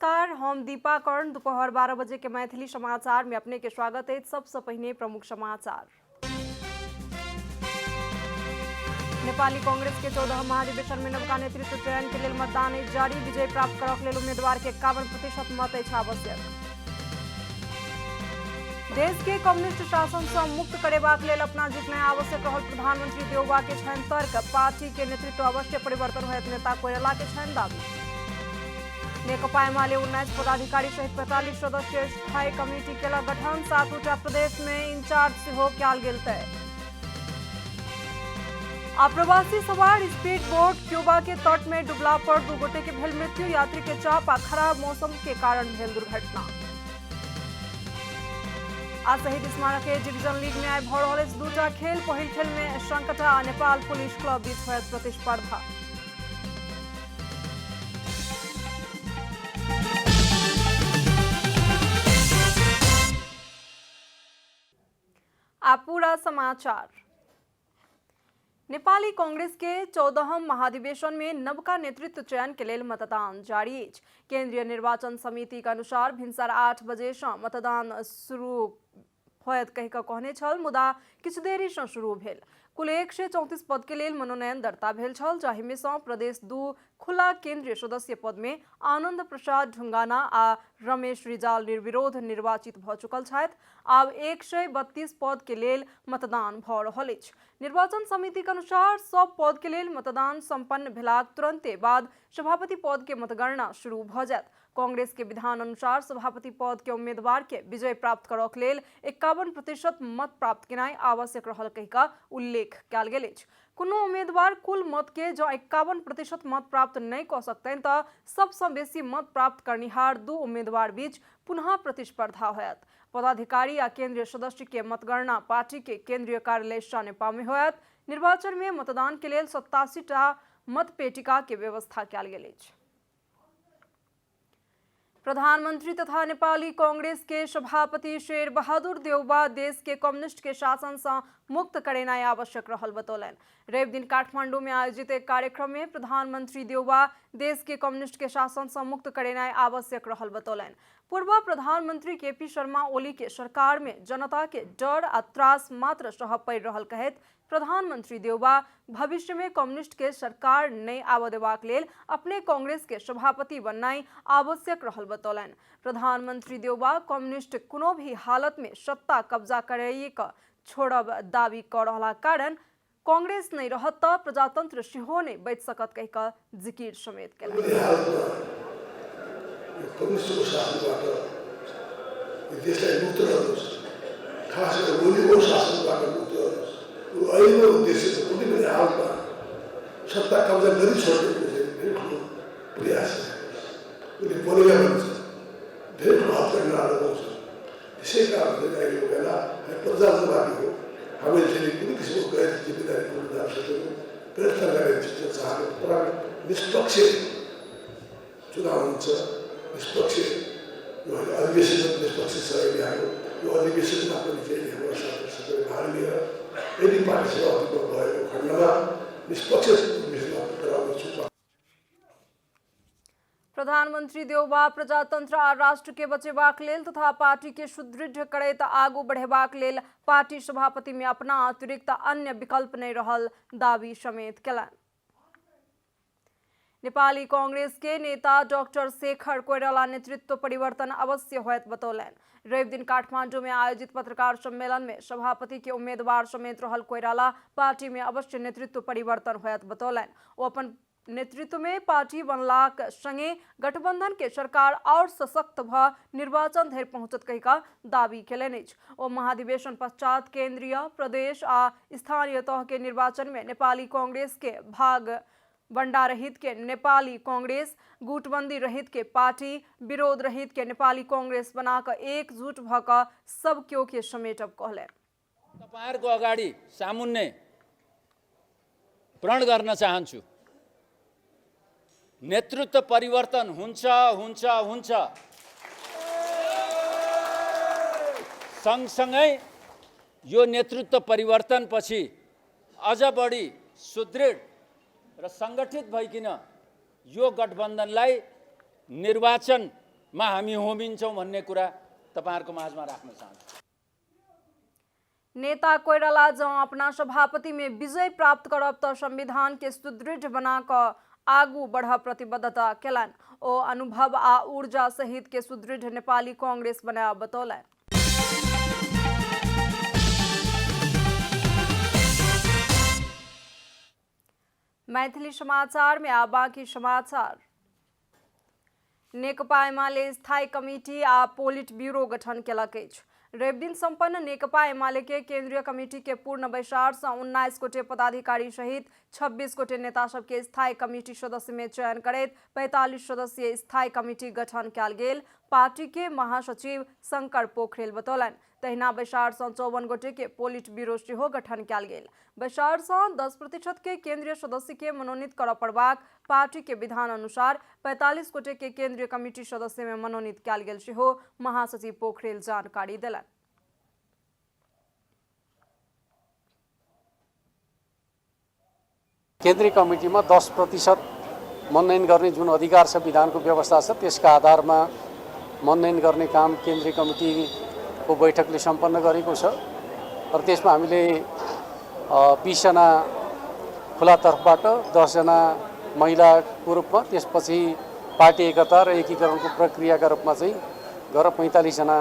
नमस्कार, हम दीपा कर्ण। दोपहर 12 बजे के मैथिली समाचार में अपने के स्वागत है। सबसे पहले प्रमुख समाचार। नेपाली कांग्रेस के 14 महाधिवेशन में नवका नेतृत्व चयन के लिए मतदान जारी। विजय प्राप्त करक लेल उम्मीदवार के 51% मत अछि आवश्यक। देश के कम्युनिस्ट शासन से मुक्त करेबाक लेल अपना जितना आवश्यक रहल प्रधानमंत्री देउबा के छनि तर्क। पार्टी के नेतृत्व अवश्य परिवर्तन होयत, नेता कोइराला के छनि दावी। नेकपा एमाले 19 पदाधिकारी सहित 45 सदस्य स्थायी कमिटी केला गठन। 7 प्रदेश में इंचार्ज सेहो कयल गेल तय। आप्रवासी सवार स्पीड बोट क्यूबा के तट में डूबला पर 2 गोटे के भेल मृत्यु। यात्री के चाप आ खराब मौसम के कारण भेल दुर्घटना। आ शहीद स्मारक के डिवीजन लीग में आइ भ रहल अछि 2टा खेल। पहिल खेल में संकटा आ नेपाल पुलिस क्लब बीच होयत प्रतिस्पर्धा। पूरा समाचार। नेपाली कांग्रेस के 14 महाधिवेशन में नवका नेतृत्व चयन के लेल मतदान जारी अछि। केंद्रीय निर्वाचन समिति के अनुसार भिनसर 8 बजे से मतदान शुरू होयत कहि कऽ कहने छल, मुदा किछु देरी से शुरू भेल। कुल 134 पद के लेल मनोनयन दर्ता भेल छल, जाहि में से प्रदेश 2 खुला केंद्रीय सदस्य पद में आनंद प्रसाद ढुंगाना आ रमेश रिजाल निर्विरोध निर्वाचित भ चुकल छथि। आब 132 पद के लेल मतदान भ रहल अछि। निर्वाचन समिति के अनुसार सब पद के लेल मतदान संपन्न भेलाक तुरंते बाद सभापति पद के मतगणना शुरू भ जायत। कांग्रेस के विधान अनुसार सभापति पद के उम्मीदवार के विजय प्राप्त करक लेल 51% मत प्राप्त केनाइ आवश्यक रहल कहि कऽ उल्लेख कयल गेल अछि। कोनो उम्मीदवार कुल मत के जँ 51% मत प्राप्त नहीं कऽ सकतनि तऽ सबसँ बेसी मत प्राप्त करनिहार 2 उम्मीदवार बीच पुनः प्रतिस्पर्धा होयत। पदाधिकारी आ केंद्रीय सदस्य के मतगणना पार्टी के केंद्रीय कार्यालय सानेपा में होयत। निर्वाचन में मतदान के लेल 87टा मतपेटिका के व्यवस्था कयल गेल अछि। प्रधानमंत्री तथा नेपाली कांग्रेस के सभापति शेर बहादुर देउबा देश के कम्युनिस्ट के शासन से मुक्त करेनाइ आवश्यक रहल बतौलन। रवि दिन काठमांडू में आयोजित एक कार्यक्रम में प्रधानमंत्री देउबा देश के कम्युनिस्ट के शासन से मुक्त करेनाइ आवश्यक रहल बतौलन। पूर्व प्रधानमंत्री केपी शर्मा ओली के सरकार में जनता के डर आ त्रास मात्र सह पड़ि रहल कहैत प्रधानमंत्री देउबा भविष्य में कम्युनिस्ट के सरकार नहीं आबऽ देबाक लेल अपने कांग्रेस के सभापति बननाइ आवश्यक रहल बतौलन। प्रधानमंत्री देउबा कम्युनिस्ट कोनो भी हालत में सत्ता कब्जा करैये क छोड़ब दावी कऽ रहला कारण कांग्रेस नहीं रहत तऽ प्रजातंत्र सेहो नहीं बचि सकत कहि कऽ जिकिर समेत केलनि। अहिलेको उद्देश्य चाहिँ कुनै पनि हालमा सत्ता कब्जा गरी छोड्ने धेरै प्रयास उसले बोलेका भन्छ, धेरै प्रभाव गर्न लगाउँछ। त्यसै कारणले अहिलेको बेला प्रजातन्त्रवादी हो, हामीले चाहिँ कुनै किसिमको गैर जिम्मेदारी गर्न जान सक्दैनौँ। गैर सरकारी चिज चाहेको तर निष्पक्ष चुनाव हुन्छ, निष्पक्ष यो अधिवेशन निष्पक्ष छ। अहिले हाम्रो यो अधिवेशनमा पनि चाहिँ हाम्रो साथीहरूले भाग लिएर यदि पार्टी सभापति भएको खण्डमा निष्पक्ष गराउनेछु। प्रधानमंत्री देउबा प्रजातंत्र आ राष्ट्र के बचेबाक लेल तथा पार्टी के सुदृढ़ करैत आगू बढ़ेबाक लेल पार्टी सभापति में अपना अतिरिक्त अन्य विकल्प नहीं रहल दावी समेत केलनि। नेपाली कांग्रेस के नेता डॉक्टर शेखर कोइराला नेतृत्व परिवर्तन अवश्य होयत बतौलन। रवि दिन काठमांडू में आयोजित पत्रकार सम्मेलन में सभापति के उम्मीदवार समेत रहल कोइराला पार्टी में अवश्य नेतृत्व परिवर्तन होयत बतौलन। वो अपन नेतृत्व में पार्टी बनलाक संगे गठबंधन के सरकार और सशक्त भ निर्वाचन धरि पहुंचत कहि कऽ दावी केलनि अछि। ओ महाधिवेशन पश्चात केंद्रीय, प्रदेश आ स्थानीय तह के निर्वाचन में नेपाली कांग्रेस के भाग बंडा रहित के नेपाली कांग्रेस, गुटबंदी रहित के पार्टी, विरोध रहित के नेपाली कांग्रेस बनाकर एकजुट भ कऽ सब क्यों के समेटब कहले। तपाईहरुको अगाडि सामुन्ने प्रण गर्न चाहन्छु, नेतृत्व परिवर्तन हुन्छ हुन्छ हुन्छ। सँगसँगै यो नेतृत्व परिवर्तन पछि अझ बढी सुदृढ र संगठित भइकिन यो गठबन्धनलाई निर्वाचन हामी होमिन्छौँ भन्ने कुरा तपाईहरुको माझमा राख्न चाहन्छु। नेता कोइराला जौ अपना सभापति में विजय प्राप्त करब तो संविधान के सुदृढ़ बनाकर आगू बढ़ प्रतिबद्धता केलन। ओ अनुभव आ ऊर्जा सहित के सुदृढ़ नेपाली कांग्रेस बनाया बतौलन। मैथिली समाचार में आ बाकी समाचार। नेकपा एमाले स्थायी कमिटी आ पोलिट ब्यूरो गठन केलक अछि। रवि दिन संपन्न नेकपा एमाले के केंद्रीय कमिटी के पूर्ण बैसार से 19 गोटे पदाधिकारी सहित 26 गोटे नेता सबके स्थायी कमिटी सदस्य में चयन करैत 45 सदस्यीय स्थायी कमिटी गठन कयल गेल। पार्टी के महासचिव शंकर पोखरेल बतौलन। तहिना बैसार से 54 गोटे के पोलिट ब्यूरो सेहो गठन कयल गेल। बैसार से 10% के केंद्रीय सदस्य के मनोनीत करऽ पड़बाक पार्टी के विधान अनुसार 45 गोटे के केंद्रीय कमिटी सदस्य में मनोनीत कयल गेल सेहो महासचिव पोखरेल जानकारी देलन। केन्द्रीय कमिटीमा 10% मनोनयन गर्ने जुन अधिकार छ, विधानको व्यवस्था छ, त्यसका आधारमा मनोनयन गर्ने काम केन्द्रीय कमिटीको बैठकले सम्पन्न गरेको छ। र त्यसमा हामीले 20 जना खुला तर्फबाट, 10 जना महिलाको रूपमा, त्यसपछि पार्टी एकता र एकीकरणको प्रक्रियाका रूपमा चाहिँ गरेर 45 जना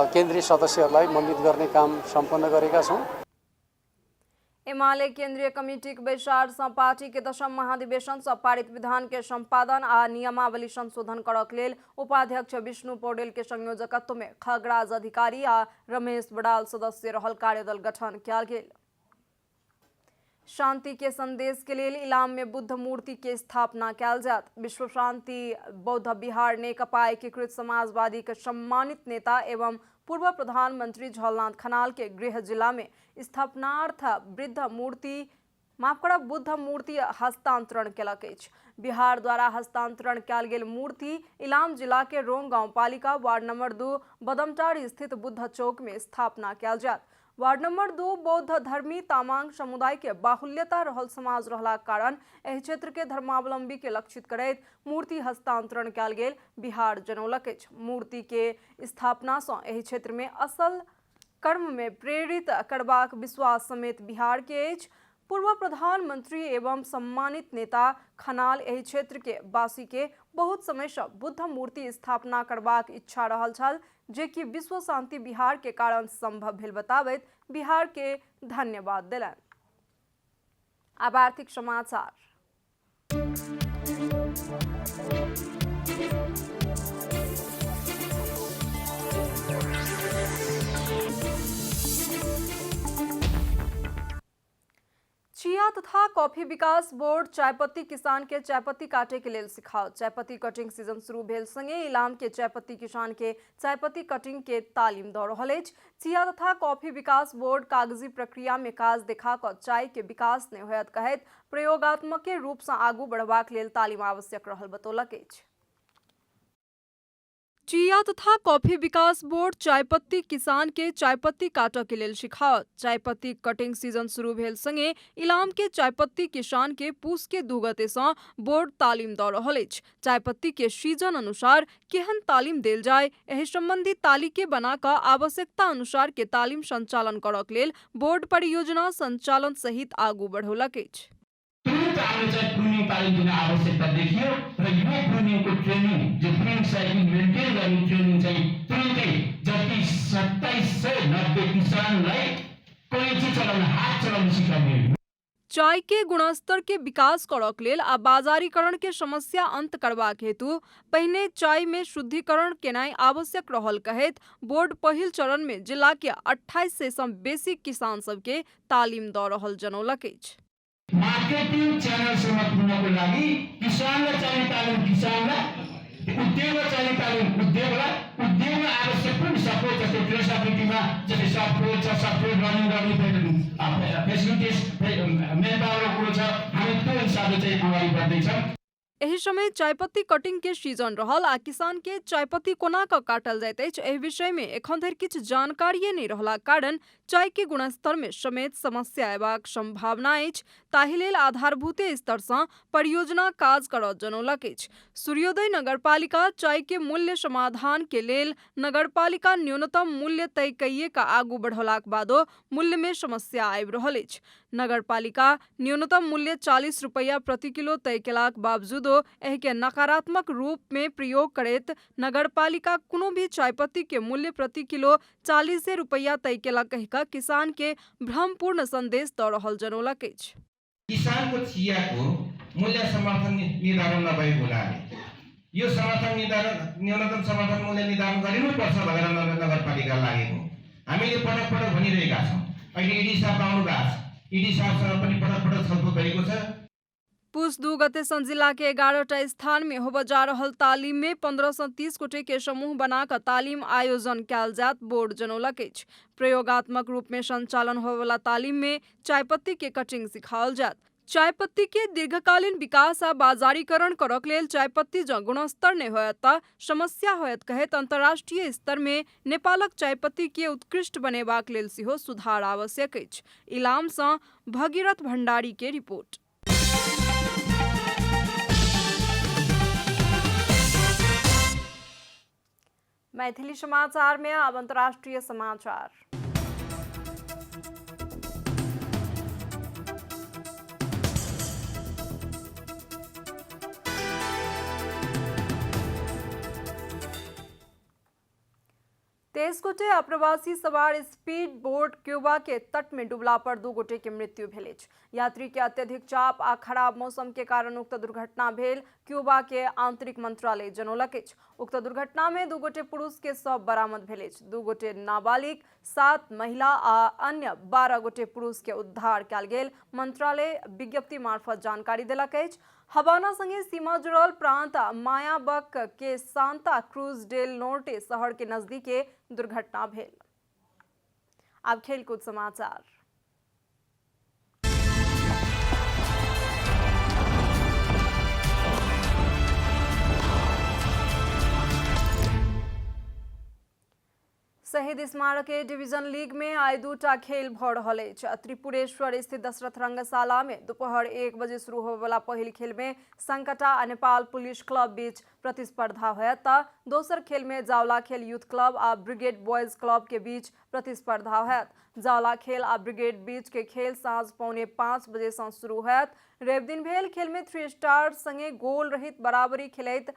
केन्द्रीय सदस्यहरूलाई मनोनित गर्ने काम सम्पन्न गरेका छौँ। एमाले केंद्रीय कमिटी के बैसार से पार्टी के 10म महाधिवेशन से पारित विधान के संपादन आ नियमावली संशोधन करक लेल उपाध्यक्ष विष्णु पौडेल के संयोजकत्व में खगराज अधिकारी आ रमेश बड़ाल सदस्य रहल कार्यदल गठन कयल गेल। शांति के संदेश के लिए इलाम में बुद्ध मूर्ति के स्थापना कयल जात। विश्व शांति बौद्ध बिहार नेकपा एकीकृत समाजवादी के सम्मानित नेता एवं पूर्व प्रधानमंत्री झलनाथ खनाल के गृह जिला में स्थापनार्थ बुद्ध मूर्ति हस्तांतरण केलक अछि। बिहार द्वारा हस्तांतरण कयल गेल मूर्ति इलाम जिला के रोंग गांव पालिका वार्ड नंबर 2 बदमटारी स्थित बुद्ध चौक में स्थापना कयल जात। वार्ड नंबर 2 बौद्ध धर्मी तामांग समुदाय के बाहुल्यता रहल समाज रहला कारण एहि क्षेत्र के धर्मावलंबी के लक्षित करैत मूर्ति हस्तांतरण कयल गेल बिहार जनौलक अछि। मूर्ति के स्थापना सँ एहि क्षेत्र में असल कर्म में प्रेरित करबाक विश्वास समेत बिहार के अछि। पूर्व प्रधानमंत्री एवं सम्मानित नेता खनाल एहि क्षेत्र के वासी के बहुत समय से बुद्ध मूर्ति स्थापना करबाक इच्छा रहल छल, जे कि विश्व शांति बिहार के कारण संभव भेल बताबैत बिहार के धन्यवाद देलन। अब आर्थिक समाचार। चिया तथा कॉफी विकास बोर्ड चायपत्ती किसान के चायपत्ती काटे के लेल सिखाओ। चायपत्ती कटिंग सीजन शुरू भेल संगे इलाम के चायपत्ती किसान के चायपत्ती कटिंग के तालीम दऽ रहल अछि। चिया तथा कॉफी विकास बोर्ड कागजी प्रक्रिया में काज देखा कऽ चाय के विकास नहि होयत कहैत प्रयोगात्मक के रूप से आगू बढ़बाक लेल तालीम आवश्यक रहल बतौलक अछि। चिया तथा कॉफी विकास बोर्ड चायपत्ती किसान के चायपत्ती काटऽ के लेल सिखाओत। चायपत्ती कटिंग सीजन शुरू भेल संगे इलाम के चायपत्ती किसान के पूस के 2 गते सँ बोर्ड तालीम दऽ रहल अछि। चायपत्ती के सीजन अनुसार केहन तालीम देल जाय, एहि संबंधी तालिके बना कऽ आवश्यकता अनुसार के तालीम संचालन करऽ के लेल बोर्ड परियोजना संचालन सहित आगू बढ़ौलक अछि। तुरंत आगे चाहिँ प्रुनिङ तालिम दिन आवश्यकता देखियो र यो प्रुनिङको ट्रेनिङ जो प्रुनिङ साइकल मेन्टेन गर्ने ट्रेनिङ चाहिँ तुरन्तै जति 2790 किसानलाई कैँची चलाउन, हात चलाउन सिकाउने। चाय के गुणस्तर के विकास करऽ के लेल आ बाजारीकरण के समस्या अंत करबाक हेतु पहिने चाय में शुद्धिकरण केनाइ आवश्यक रहल कहैत बोर्ड पहिल चरण में जिला के 2800 सँ बेसी किसान सबके तालीम दऽ रहल जनौलक अछि। मार्केटिङ च्यानलसम्म पुग्नको लागि किसानलाई चाहिने तालिम किसानलाई, उद्योगलाई चाहिने तालिम उद्योगलाई, उद्योगमा आवश्यक पनि सपोर्ट जस्तै ट्रेसेबिलिटीमा जस्तै सफ्टवेयर छ, सफ्टवेयर रनिङ गर्ने फेसिलिटिज मेन पावरको कुरो छ, हामी त्यो हिसाबले चाहिँ अगाडि बढ्दैछौँ। एहि समय चायपत्ती कटिंग के सीजन रहल आ किसान के चायपत्ती कोना कऽ काटल जाइत अछि एहि विषय में एखन धरि किछु जानकारिये नहि रहला कारण चाय के गुणस्तर में समेत समस्या अयबाक संभावना अछि। ताहि लेल आधारभूत स्तर सँ परियोजना काज करऽ जनौलक अछि। सूर्योदय नगरपालिका चाय के मूल्य समाधान के लेल नगरपालिका न्यूनतम मूल्य तय कइये कऽ आगू बढ़ौलाक बादो मूल्य में समस्या आबि रहल अछि। नगरपालिका न्यूनतम मूल्य 40 रुपया प्रति किलो तय केलाक बावजूदो एहि के नकारात्मक रूप में प्रयोग करैत नगरपालिका कोनो भी चायपत्ती के मूल्य प्रति किलो 40 रुपया तय केलक कहि कऽ किसान के भ्रमपूर्ण संदेश दऽ रहल जनौलक अछि। किसानको चियाको मूल्य समर्थन निर्धारण नभएको हुनाले यो न्यूनतम समर्थन मूल्य निर्धारण गरिनुपर्छ भनेर नगरपालिका लागेको हामीले पटक पटक भनिरहेका छौँ। अहिले इडी साहब आउनु भएको छ, इडी साहबसँग पनि पटक पटक छलफल भएको छ। पुस 2 गते सँ जिला के 11टा स्थान में होबऽ जा रहल तालीम में 15 सँ 30 गोटे के समूह बना कऽ तालीम आयोजन कयल जायत बोर्ड जनौलक अछि। प्रयोगात्मक रूप में संचालन होबय वाला तालीम में चायपत्ती के कटिंग सिखाओल जायत। चायपत्ती के दीर्घकालीन विकास आ बाजारीकरण करक लेल चायपत्ती जँ गुणस्तर नहि होयत तऽ समस्या होयत कहैत अंतर्राष्ट्रीय स्तर में नेपालक चायपत्ती के उत्कृष्ट बनेबाक लेल सेहो सुधार आवश्यक अछि। इलाम सँ भगीरथ भंडारी के रिपोर्ट। मैथिली समाचार में अब अंतर्राष्ट्रीय समाचार। तेईस गोटे अप्रवासी सवार स्पीड बोट क्यूबा के तट में डूबला पर 2 गोटे के मृत्यु भेल अछि। यात्री के अत्यधिक चाप आ खराब मौसम के कारण उक्त दुर्घटना भेल क्यूबा के आंतरिक मंत्रालय जनौलक अछि। उक्त दुर्घटना में 2 गोटे पुरुष के शव बरामद भेल अछि। 2 गोटे नाबालिग, 7 महिला आ अन्य 12 गोटे पुरुष के उद्धार कयल गेल मंत्रालय विज्ञप्ति मार्फत जानकारी देलक अछि। हवाना संगे सीमा जुड़ल प्रांत मायाबक के सांता क्रूज डेल नोर्टे शहर के नजदीके दुर्घटना भेल। अब खेलकूद समाचार। शहीद स्मारक डिवीजन लीग में आइ 2टा खेल भऽ रहल अछि। त्रिपुरेश्वर स्थित दशरथ रंगशाला में दोपहर 1 बजे शुरू होबय वाला पहिल खेल में संकटा आ नेपाल पुलिस क्लब बीच प्रतिस्पर्धा होयत तऽ दोसर खेल में जावला खेल यूथ क्लब आ ब्रिगेड बॉयज क्लब के बीच प्रतिस्पर्धा होयत। जावला खेल आ ब्रिगेड बीच के खेल साँझ 4:45 बजे से शुरू होयत। रवि दिन भेल खेल में 3 स्टार संगे गोल रहित बराबरी खेलैत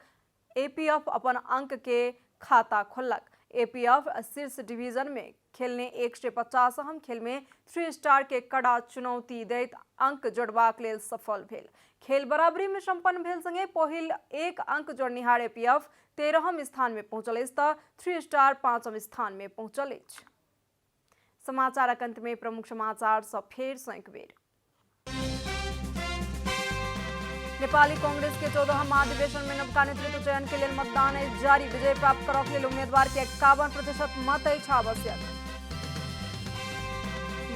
एपीएफ अपन अंक के खाता खोलक। एपीएफ शीर्ष डिवीजन में खेलने 150 खेल में 3 स्टार के कड़ा चुनौती दैत अंक जोड़बाक लेल सफल भेल। खेल बराबरी में संपन्न भेल संगे पहिल 1 अंक जोड़निहार एपीएफ 13म स्थान में पहुंचल अछि तऽ 3 स्टार 5म स्थान में पहुंचल अछि। समाचारक अंत में प्रमुख समाचार सब फेर सँ एक बेर। नेपाली कांग्रेस के 14th महाधिवेशन में नवका नेतृत्व चयन के लिए मतदान जारी। विजय प्राप्त करऽ के लिए उम्मीदवार के 51% मत अछि आवश्यक।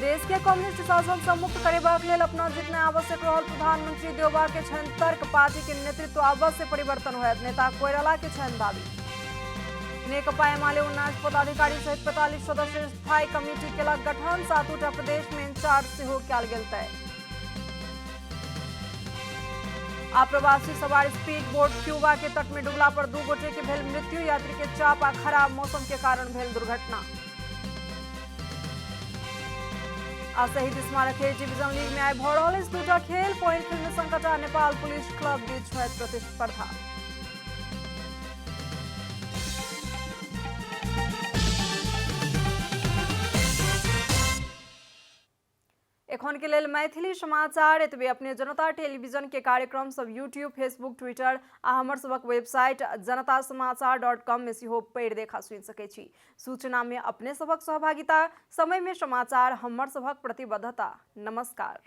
देश के कम्युनिस्ट शासन से मुक्त करेबाक लेल अपना जितना आवश्यक रहल प्रधानमंत्री देवबा के छनि तर्क। पार्टी के नेतृत्व अवश्य परिवर्तन होयत, नेता कोइराला के छनि दावी। नेकपा एमाले 19 पदाधिकारी सहित 45 सदस्य स्थायी कमिटी केलक गठन। 7टा प्रदेश में इंचार्ज सेहो कयल गेल तय। अप्रवासी सवार स्पीड बोट क्यूबा के तट में डूबला पर 2 गोटे के भेल मृत्यु। यात्री के चाप आ खराब मौसम के कारण भेल दुर्घटना। आ शहीद स्मारक डिवीजन लीग में आइ भऽ रहल अछि 2टा खेल। पहिल खेल में संकटा आ नेपाल पुलिस क्लब बीच होयत प्रतिस्पर्धा। एखन के लेल मैथिली समाचार एतबे। अपने जनता टेलीविजन के कार्यक्रम सब यूट्यूब, फेसबुक, ट्विटर आ हमर सबक वेबसाइट janatasamaachar.com में सेहो पढ़ि देखा सुनि सकै छी। सूचना में अपने सबक सहभागिता, समय में समाचार हमर सबक प्रतिबद्धता। नमस्कार।